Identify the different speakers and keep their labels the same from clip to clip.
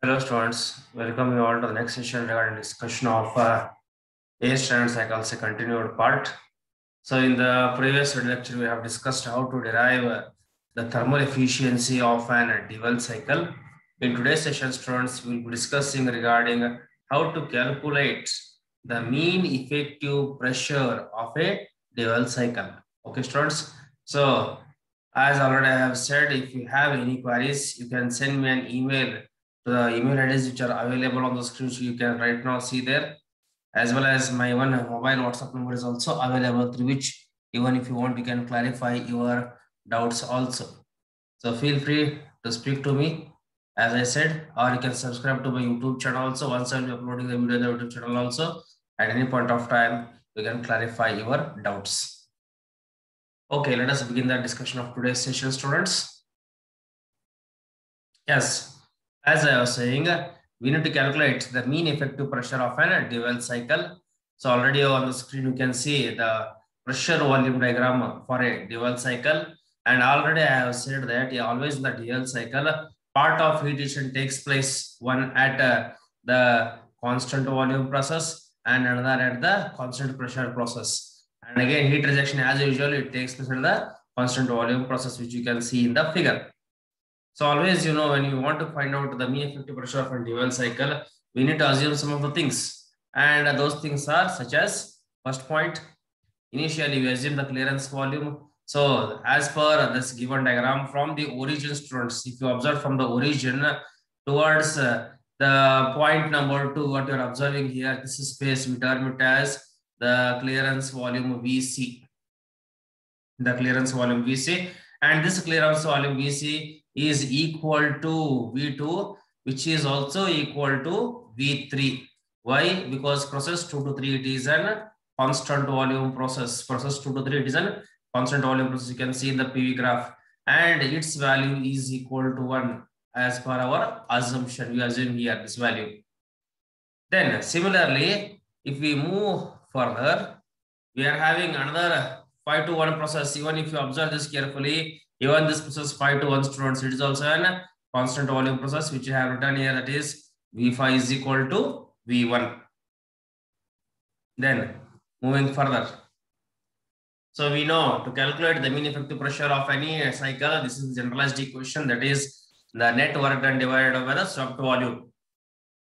Speaker 1: Hello students, welcome you all to the next session regarding discussion of air standard cycles, a continued part. So in the previous lecture, we have discussed how to derive the thermal efficiency of an dual cycle. In today's session, students will be discussing regarding how to calculate the mean effective pressure of a dual cycle. Okay, students. So as already I have said, if you have any queries, you can send me an email to the email IDs which are available on the screen. So you can right now see there, as well as my one mobile WhatsApp number is also available, through which even if you want, you can clarify your doubts also. So feel free to speak to me, as I said, or you can subscribe to my YouTube channel also. Once I will be uploading the video on the YouTube channel also, at any point of time, you can clarify your doubts. Okay, let us begin the discussion of today's session, students. Yes, as I was saying, we need to calculate the mean effective pressure of an dual cycle. So already on the screen, you can see the pressure volume diagram for a dual cycle. And already I have said that always in the dual cycle, part of heat rejection takes place, one at the constant volume process and another at the constant pressure process. And again, heat rejection as usual, it takes place at the constant volume process, which you can see in the figure. So always, when you want to find out the mean effective pressure of a dual cycle, we need to assume some of the things. And those things are such as, first point, initially we assume the clearance volume. So as per this given diagram from the origin, students, if you observe from the origin towards the point number 2, what you're observing here, this is space, we term it as the clearance volume VC. The clearance volume VC, and this clearance volume VC is equal to V2, which is also equal to V3. Why? Because process 2 to 3, it is an constant volume process. Process 2 to 3, it is an constant volume process. You can see in the PV graph, and its value is equal to 1 as per our assumption. We assume here this value. Then similarly, if we move further, we are having another 5 to 1 process. Even if you observe this carefully, even this process 5 to 1, students, it is also a constant volume process, which you have written here, that is V5 is equal to V1. Then moving further. So we know to calculate the mean effective pressure of any cycle, this is the generalized equation, that is the net work done divided by the swept volume.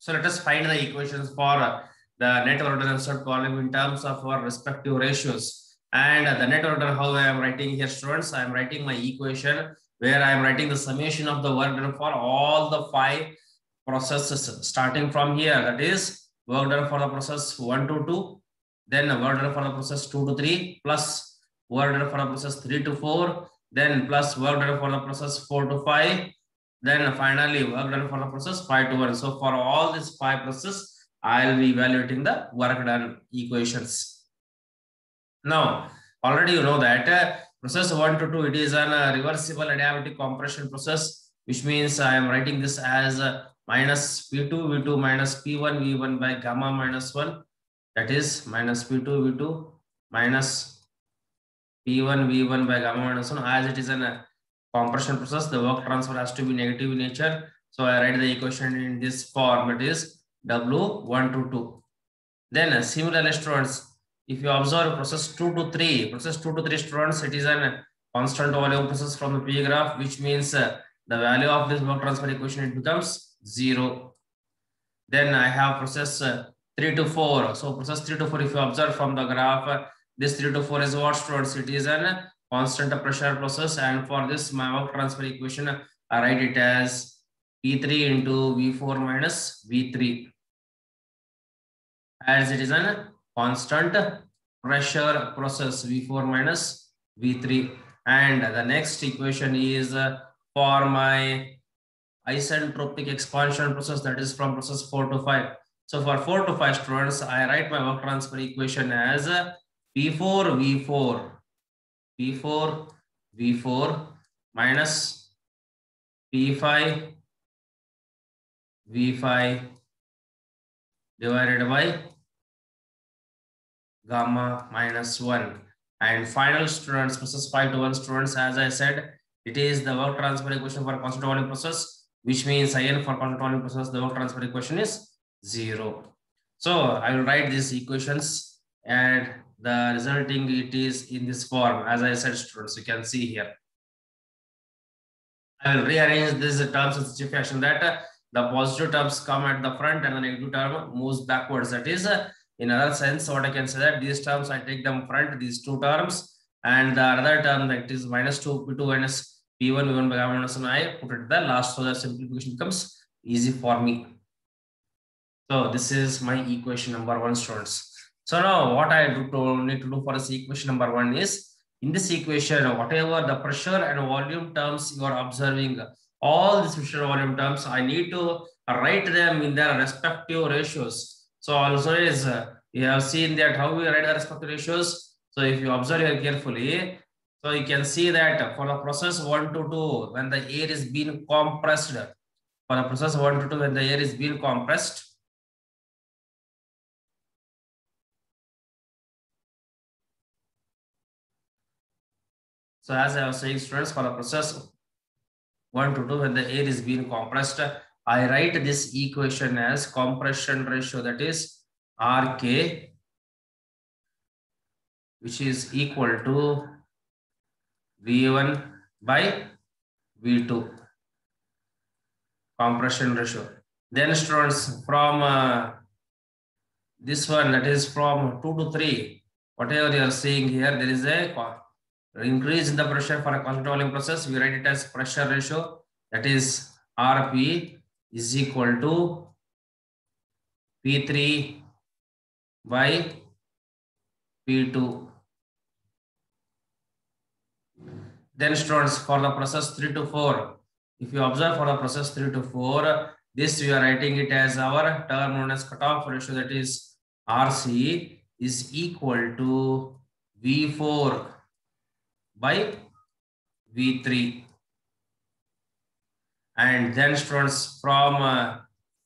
Speaker 1: So let us find the equations for the net work done and swept volume in terms of our respective ratios. And the net work done, how I am writing here, students, I am writing my equation where I am writing the summation of the work done for all the 5 processes starting from here, that is work done for the process 1 to 2, then work done for the process 2 to 3, plus work done for the process 3 to 4, then plus work done for the process 4 to 5, then finally work done for the process 5 to 1. So for all these 5 processes, I'll be evaluating the work done equations. Now, already you know that process 1 to 2, it is a reversible adiabatic compression process, which means I am writing this as minus P2 V2 minus P1 V1 by gamma minus 1. That is minus P2 V2 minus P1 V1 by gamma minus 1. As it is a compression process, the work transfer has to be negative in nature. So I write the equation in this form, it is W1 to 2. Then similarly, students, if you observe process 2 to 3, students, it is a constant volume process from the P graph, which means the value of this work transfer equation, it becomes 0. Then I have process 3 to 4. So process 3 to 4, if you observe from the graph, this 3 to 4 is what, students? It is a constant pressure process, and for this my work transfer equation, I write it as P3 into V4 minus V3, as it is a constant pressure process, V4 minus V3. And the next equation is for my isentropic expansion process, that is from process 4 to 5. So for 4 to 5, students, I write my work transfer equation as P4 V4 minus P5 V5 divided by gamma minus 1. And final, students, process 5 to 1, students, as I said, it is the work transfer equation for constant volume process. which means In for constant volume process, the work transfer equation is 0. So I will write these equations and the resulting it is in this form. As I said, students, you can see here. I will rearrange these terms in such a fashion that the positive terms come at the front and the negative term moves backwards. That is, in other sense, what I can say that these terms I take them front, these two terms, and the other term that is minus 2 P2 minus P1 V1 by gamma minus 1 I put it the last, so the simplification becomes easy for me. So this is my equation number 1, students. So now what I need to do for this equation number 1 is, in this equation, whatever the pressure and volume terms you are observing, all these pressure volume terms, I need to write them in their respective ratios. So also is, you have seen that how we write the respective ratios. So if you observe here carefully, so you can see that for the process 1 to 2, when the air is being compressed, for the process 1 to 2, when the air is being compressed, so as I was saying, students, for the process 1 to 2, when the air is being compressed, I write this equation as compression ratio, that is RK, which is equal to V1 by V2, compression ratio. Then students, from this one, that is from 2 to 3, whatever you are seeing here, there is a increase in the pressure for a constant volume process. We write it as pressure ratio, that is RP is equal to P3 by P2. Then students, for the process 3 to 4, if you observe for the process 3 to 4, this we are writing it as our term known as cutoff ratio, that is RC is equal to V4 by V3. And then students, from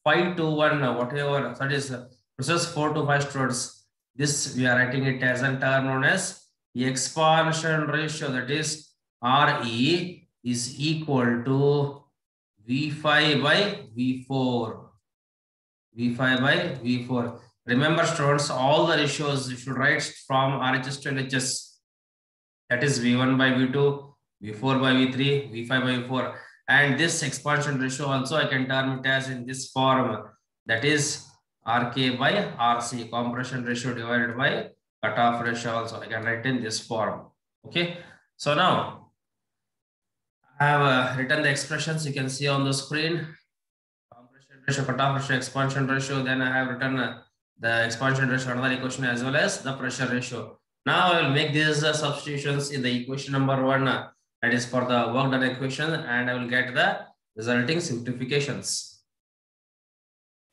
Speaker 1: 5 to 1, whatever, that is process 4 to 5, students, this we are writing it as a term known as expansion ratio, that is RE is equal to V5 by V4. V5 by V4. Remember students, all the ratios you should write from RHS to LHS. That is V1 by V2, V4 by V3, V5 by V4. And this expansion ratio also I can term it as in this form, that is RK by RC, compression ratio divided by cutoff ratio, also I can write in this form. Okay, so now I have written the expressions you can see on the screen. Compression ratio, cutoff ratio, expansion ratio. Then I have written the expansion ratio, another equation, as well as the pressure ratio. Now I will make these substitutions in the equation number 1, that is for the work done equation, and I will get the resulting simplifications.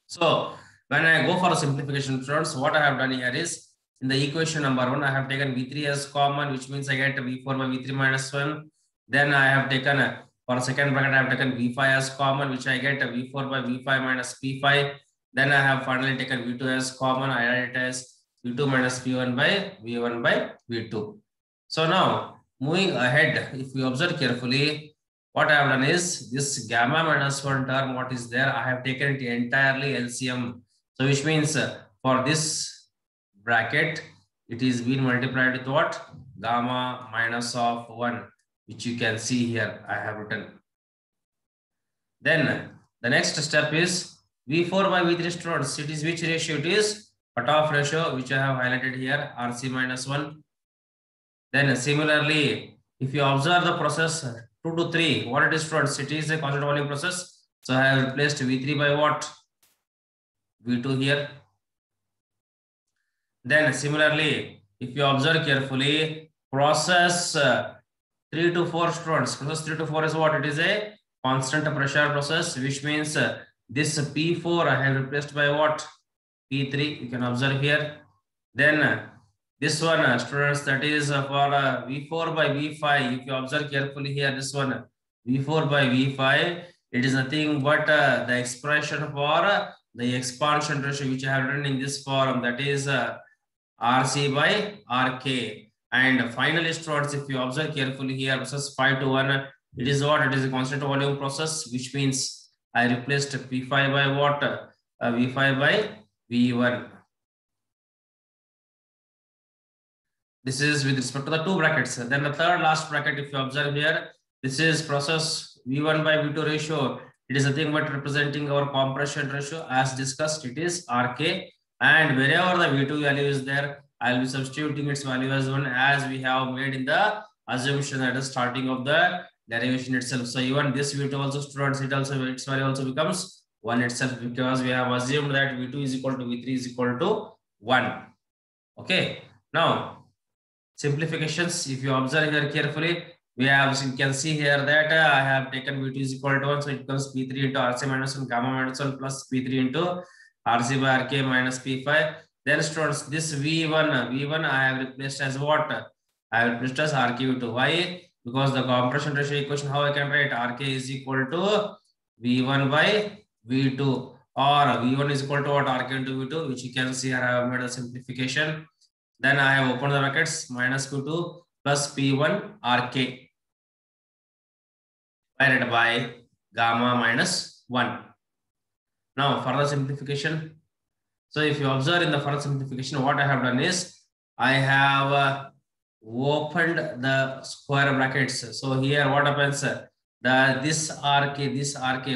Speaker 1: So when I go for simplification, friends, what I have done here is, in the equation number 1, I have taken V3 as common, which means I get V4 by V3 minus 1. Then I have taken, for second bracket, I have taken V5 as common, which I get V4 by V5 minus P5. Then I have finally taken V2 as common, I write it as V2 minus P1 by V1 by V2. So now, moving ahead, if you observe carefully, what I have done is, this gamma minus 1 term, what is there, I have taken it entirely LCM. So which means for this bracket, it is being multiplied with what? Gamma minus of 1, which you can see here, I have written. Then the next step is V4 by V3 students. It is which ratio? It is cutoff ratio, which I have highlighted here, RC minus 1. Then similarly, if you observe the process 2 to 3, what it is, students? It is a constant volume process. So I have replaced V3 by what? V2 here. Then similarly, if you observe carefully, process 3 to 4, students, process 3 to 4 is what? It is a constant pressure process, which means this P4 I have replaced by what? P3, you can observe here. Then this one, students, that is for V4 by V5. If you observe carefully here, this one, V4 by V5, it is nothing but the expression for the expansion ratio, which I have written in this form, that is RC by RK. And finally, students, if you observe carefully here, process 5 to 1, it is what? It is a constant volume process, which means I replaced P5 by what? V5 by V1. This is with respect to the two brackets. Then the third last bracket, if you observe here, this is process V1 by V2 ratio. It is nothing but representing our compression ratio. As discussed, it is RK. And wherever the V2 value is there, I will be substituting its value as 1, as we have made in the assumption at the starting of the derivation itself. So even this V2 also, students, its value also becomes 1 itself, because we have assumed that V2 is equal to V3 is equal to 1. Okay. Now, simplifications, if you observe here carefully, we have, you can see here that I have taken V2 is equal to 1, so it becomes P3 into RC minus 1 gamma minus 1 plus P3 into RC by RK minus P5. Then students, this V1 I have replaced as what? I have replaced as RQ2. Why? Because the compression ratio equation, how I can write? RK is equal to V1 by V2, or V1 is equal to what? RK into V2, which you can see here I have made a simplification. Then I have opened the brackets, minus Q2 plus P1 RK divided by gamma minus 1. Now further simplification. So if you observe in the further simplification, what I have done is I have opened the square brackets. So here what happens? This RK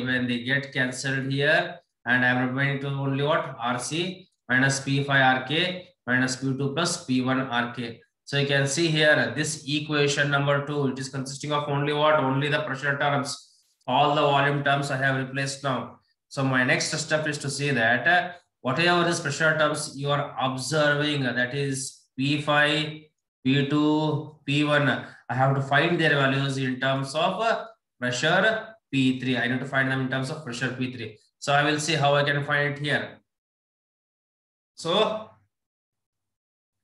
Speaker 1: when they get cancelled here, and I am remaining to only what? RC minus P5 RK minus Q2 plus P1 RK. So you can see here this equation number 2, it is consisting of only what? Only the pressure terms. All the volume terms I have replaced now. So my next step is to see that whatever this pressure terms you are observing, that is P5, P2, P1, I have to find their values in terms of pressure P3. I need to find them in terms of pressure P3. So I will see how I can find it here. So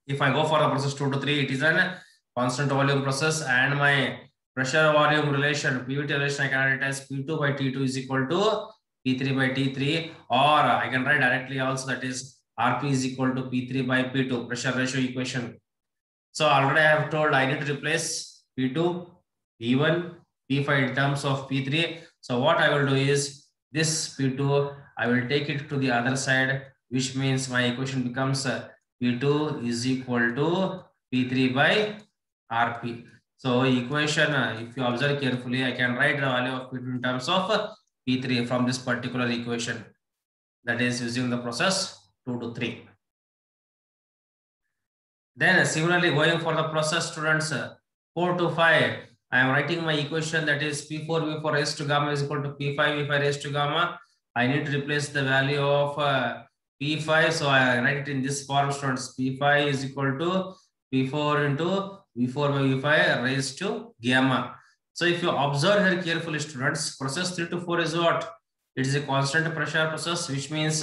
Speaker 1: if I go for the process 2 to 3, it is a constant volume process, and my pressure volume relation, PVT relation, I can write it as P2 by T2 is equal to P3 by T3, or I can write directly also, that is RP is equal to P3 by P2, pressure ratio equation. So already I have told I need to replace P2, P1, P5 in terms of P3. So what I will do is this P2, I will take it to the other side, which means my equation becomes P2 is equal to P3 by RP. So equation, if you observe carefully, I can write the value of P2 in terms of P3 from this particular equation, that is using the process 2 to 3. Then similarly going for the process, students, 4 to 5, I am writing my equation, that is P4 V4 raised to gamma is equal to P5 V5 raised to gamma. I need to replace the value of P5, so I write it in this form, students. P5 is equal to P4 into V4 by V5 raised to gamma. So if you observe here carefully, students, process 3 to 4 is what? It is a constant pressure process, which means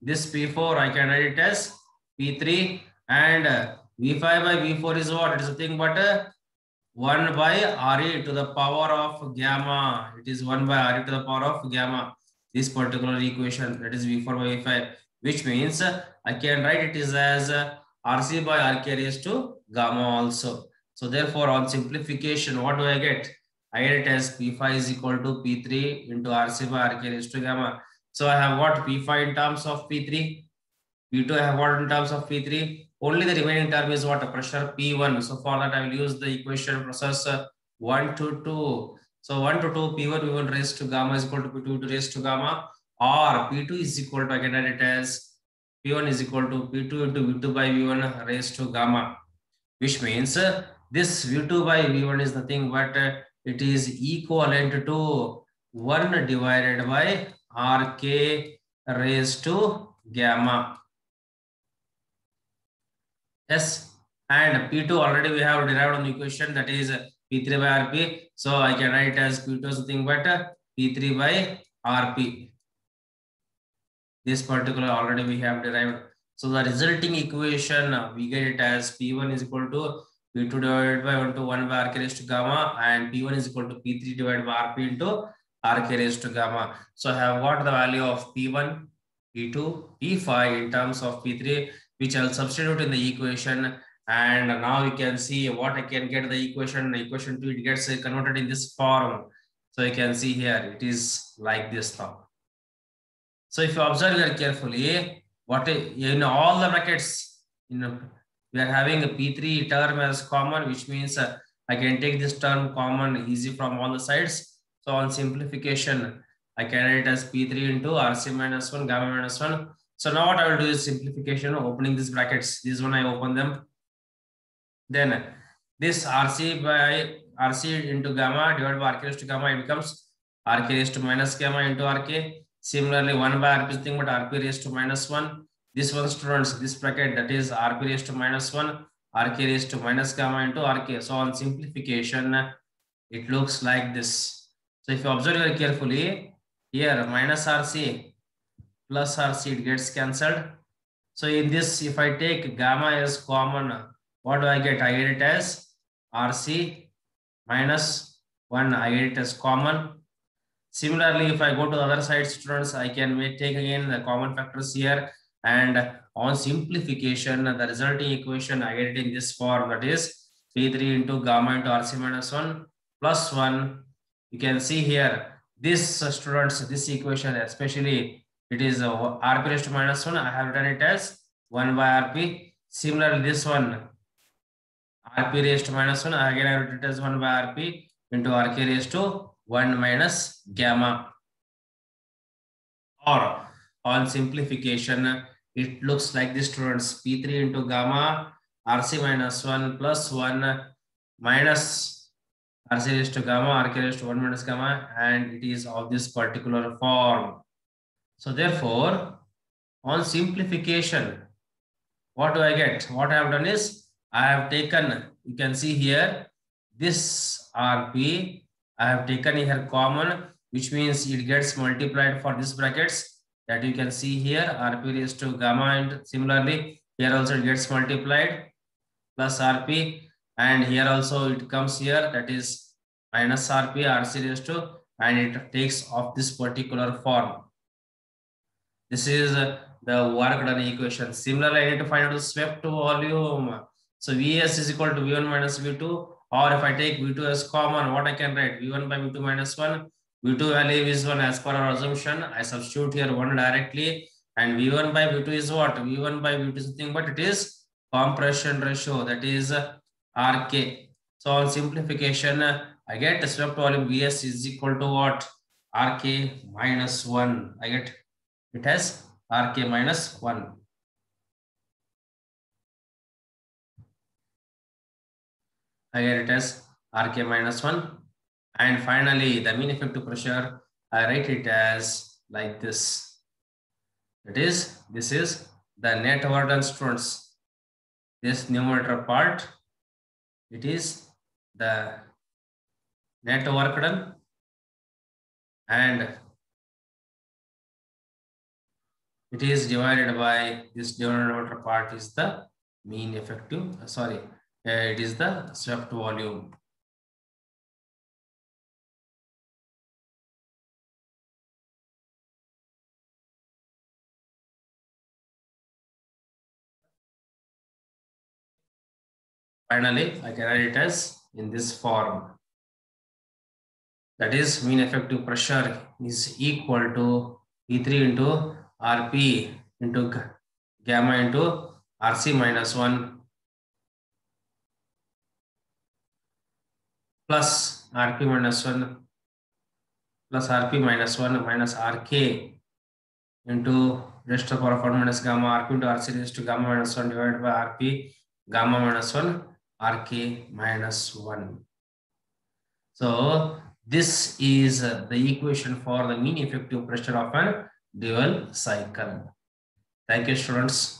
Speaker 1: this P4 I can write it as P3, and V5 by V4 is what? It is nothing but 1 by RE to the power of gamma. It is 1 by RE to the power of gamma. This particular equation, that is V4 by V5, which means I can write it is as RC by RK raised to gamma also. So therefore, on simplification, what do I get? I get it as P5 is equal to P3 into RC by RK raised to gamma. So I have what? P5 in terms of P3. P2 I have what in terms of P3. Only the remaining term is what? Pressure P1. So for that I will use the equation process 1 to 2. So 1 to 2 P1 V1 raised to gamma is equal to P2 raised to gamma, or P2 is equal to, I can write it as P1 is equal to P2 into V2 by V1 raised to gamma, which means this V2 by V1 is nothing but it is equivalent to 1 divided by RK raised to gamma. Yes, and P2 already we have derived on the equation, that is P3 by RP. So I can write as P2 something but P3 by RP. This particular already we have derived. So the resulting equation, we get it as P1 is equal to P2 divided by 1 to 1 by RK raised to gamma, and P1 is equal to P3 divided by RP into RK raised to gamma. So I have got the value of P1, P2, P5 in terms of P3, which I'll substitute in the equation. And now you can see what I can get the equation. The equation 2, it gets converted in this form. So you can see here, it is like this now. So if you observe very carefully, what in all the brackets, we are having a P3 term as common, which means I can take this term common easy from all the sides. So on simplification, I can write it as P3 into RC minus 1, gamma minus 1. So now what I will do is simplification, opening these brackets. This one I open them. Then this RC by RC into gamma divided by RK raised to gamma, it becomes RK raised to minus gamma into RK. Similarly, 1 by RP is nothing but RP raised to minus 1. This one, students, this bracket, that is RP raised to minus 1, RK raised to minus gamma into RK. So on simplification, it looks like this. So if you observe very carefully, here minus RC plus RC, it gets cancelled. So in this, if I take gamma as common, what do I get? I get it as RC minus 1. I get it as common. Similarly, if I go to the other side, students, I can take again the common factors here. And on simplification, the resulting equation, I get it in this form. That is P3 into gamma into RC minus 1 plus 1. You can see here, this students, this equation, especially it is RP raised to minus 1. I have written it as 1 by RP. Similarly, this one, RP raised to minus 1. Again, I wrote it as 1 by RP into RK raised to 1 minus gamma. Or on simplification, it looks like this, students. P3 into gamma, RC minus 1 plus 1 minus RC raised to gamma, RK raised to 1 minus gamma, and it is of this particular form. So therefore, on simplification, what do I get? What I have done is, I have taken, you can see here, this RP, I have taken here common, which means it gets multiplied for these brackets that you can see here, RP raised to gamma, and similarly, here also it gets multiplied, plus RP, and here also it comes here, that is minus RP, RC raised to, and it takes of this particular form. This is the work done equation. Similarly, I need to find out the swept volume. So Vs is equal to V1 minus V2, or if I take V2 as common, what I can write? V1 by V2 minus 1. V2 value is 1 as per our assumption. I substitute here 1 directly, and V1 by V2 is what? V1 by V2 is nothing but it is compression ratio, that is RK. So on simplification, I get the swept volume Vs is equal to what? RK minus 1. I get it has RK minus 1. I get it as RK minus 1. And finally, the mean effective pressure, I write it as like this. That is, this is the net work done, students. This numerator part, it is the net work done, and it is divided by this denominator part is the mean effective, it is the swept volume. Finally, I can write it as in this form. That is, mean effective pressure is equal to P3 into RP into gamma into RC minus 1 plus RP minus 1 plus RP minus 1 minus RK into raised to power of 1 minus gamma RP into RC raised to gamma minus 1 divided by RP gamma minus 1 RK minus 1. So this is the equation for the mean effective pressure of a dual cycle. Thank you, students.